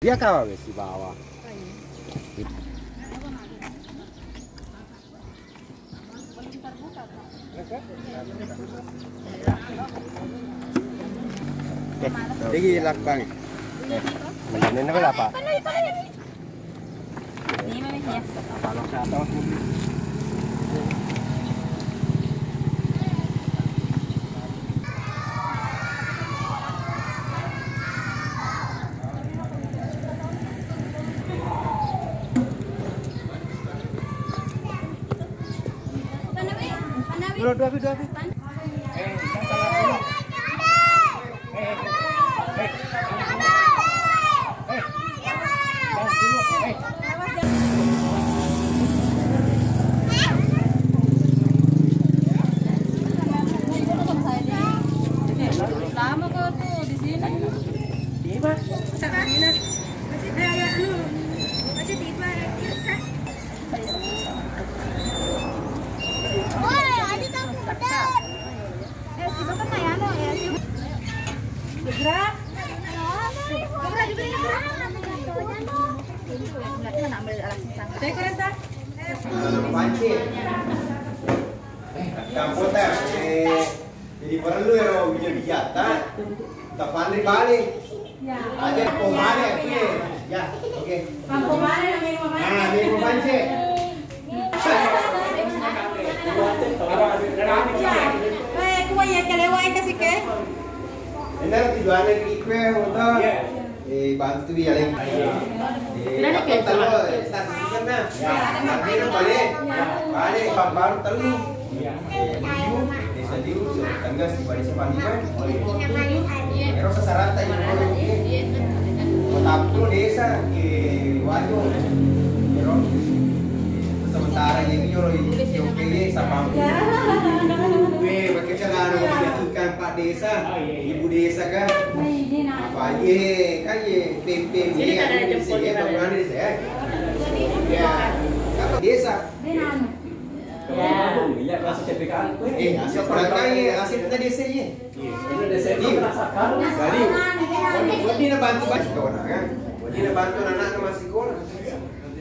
Dia kawah wis di bawah. Oke, ini lakbang. Ini apa? Ini memangnya. Apa lo satu? Dua. Lama kok tuh di sini. Tiba. Masih tiba. Panci. Kamputer. Jadi perlu ya bijak-bijak. Tak pandai balik. Aja pemane oke. Ya, oke. Pemane yang Nah, ini panci. kuya kalewa kasi ke. Ini tujuannya kue untuk bantu ya leng. Kapal telu start season na. Nanti no balik. Balik baru telu. Desa diu tanggas di balik sepanjang. Pero sa sarata yung Matap desa ke Wajo. Pero sementara ini yung kaya sa pampu. Bagaimana menyatukan Pak Desa, Ibu Desa kan? Apa aja kan ya PP ini yang saya bagaimana desa? Ya, apa desa? Ya, kelas sertifikat. Hasil perangkai hasil kita desa ya. Itu desa itu merasakan. Jadi, wadi na bantu ba sekolah kan? Wadi na bantu anak ke masih sekolah.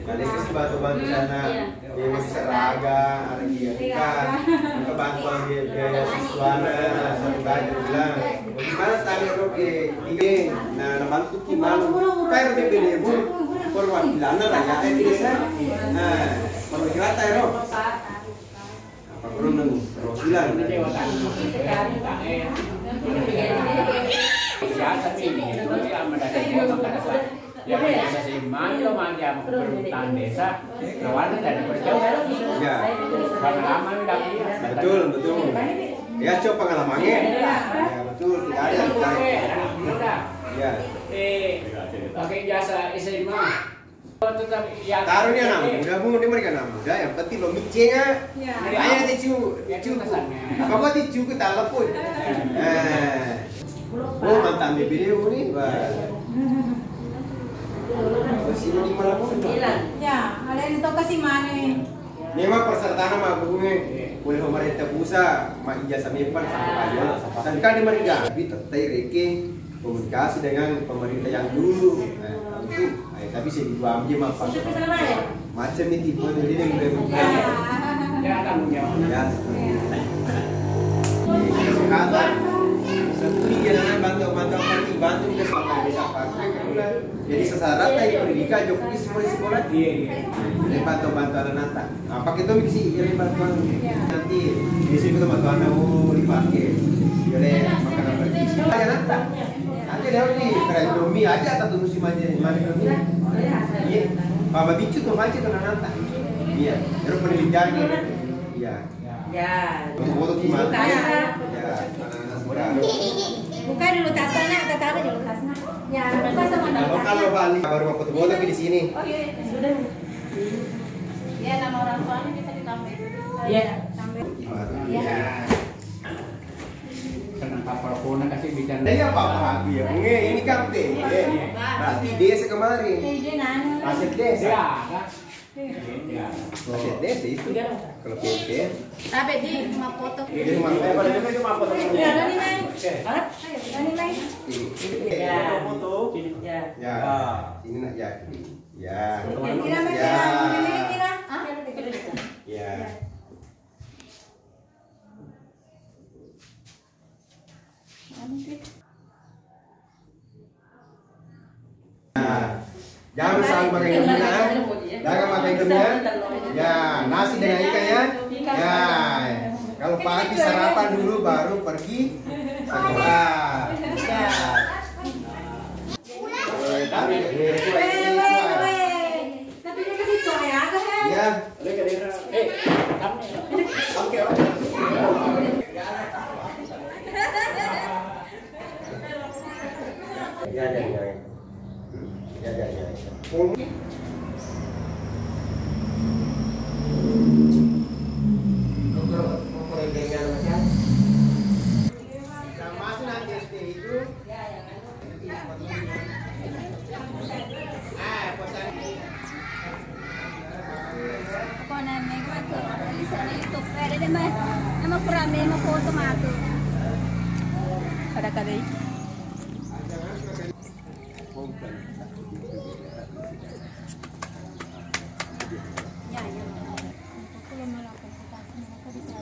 Kali kasih bantu sana, dia masih seragam, ada kan, kita bantu ambil biaya siswana, satu baju bilang, bagaimana tadi roke ini, nah bantu gimana? Kayak lebih beda bu, perwakilan lah ya, desa, nah perwakilan tayo, apa perlu nunggu perwakilan? Ya, desa Siman itu manja pemerintahan desa, awalnya dari perjauhan. Ya, Lama udah betul. Ya coba pengalamannya. Ya betul, tidak ada yang muda. Ya. Pakai jasa SMA. Tetap ya. Taruh dia anak muda, dia mereka anak muda. Yang penting lo micenya. Ayah ticu. Apa kau ticu ke telepon? Oh mantan video ini. Sini di mana pun. Ya, ada yang tahu kasih mana? Memang persertaan sama gue oleh pemerintah pusat, mak ijazah mepan sama aja. Dan kan di mereka, tapi tetap reke komunikasi dengan pemerintah yang dulu. Itu, tapi saya dua aja mah macam ini tipe jadi yang berbeda. Ya tanggung jawab. Ya. Kesehatan. Satu dia bantu ke sampai bisa pakai kemudian jadi sesyarat tadi pendidikan Jokowi sekolah jadi bantu anak. Apa kita misi jadi bantuan nanti di sini kita bantu anak dipakai jadi makanan bergizi aja nanti dia nih kayak domi aja atau tunggu si manja iya Papa bicu tuh manja tuh anak iya terus pendidikannya iya untuk gimana ya anak-anak sekolah. Buka dulu tasnya, atau taruh dulu tasnya. Ya, buka sama Kalau kalau Bali baru mau foto-foto di sini. Oh iya, sudah. Ya, nama orang tuanya bisa ditambah. Iya. Tambah. Iya. Senang kapal pun kasih bicara. Iya Pak ya. Ini kan berarti desa kemarin. Ini nang. Aset desa. Ya, Ya. ACD sih itu. Kalau PC. Tapi di rumah foto. Ini rumah Ya, Nani Mai. Hah? Nani Mai. Ya. Foto. Ya. Ya. Ini nak ya. Ya. Kira kira. Hah? Ya. Nah, jangan selalu pakai gembira. Jangan pakai gembira. Ya, nasi dengan ikan ya. Ya. Kalau pagi sarapan dulu baru pergi sekolah. Ya. Tapi dia kasih coy ya, kan? ya. Oke. Ya. Masih nanti SD itu. Ako na may kwato. Isa na YouTube. Pwede naman. Naman kurami. Mapoto mato. Kada kada. Ya, ya. Kalau malapit kita semua bisa.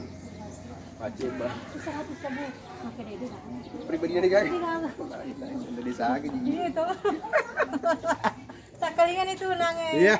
Wajib bah. Bisa hati sabu. Makan itu kan. Pribadinya nih guys. Dari sakit. Iya tuh. Sakalingan itu nangis. Iya.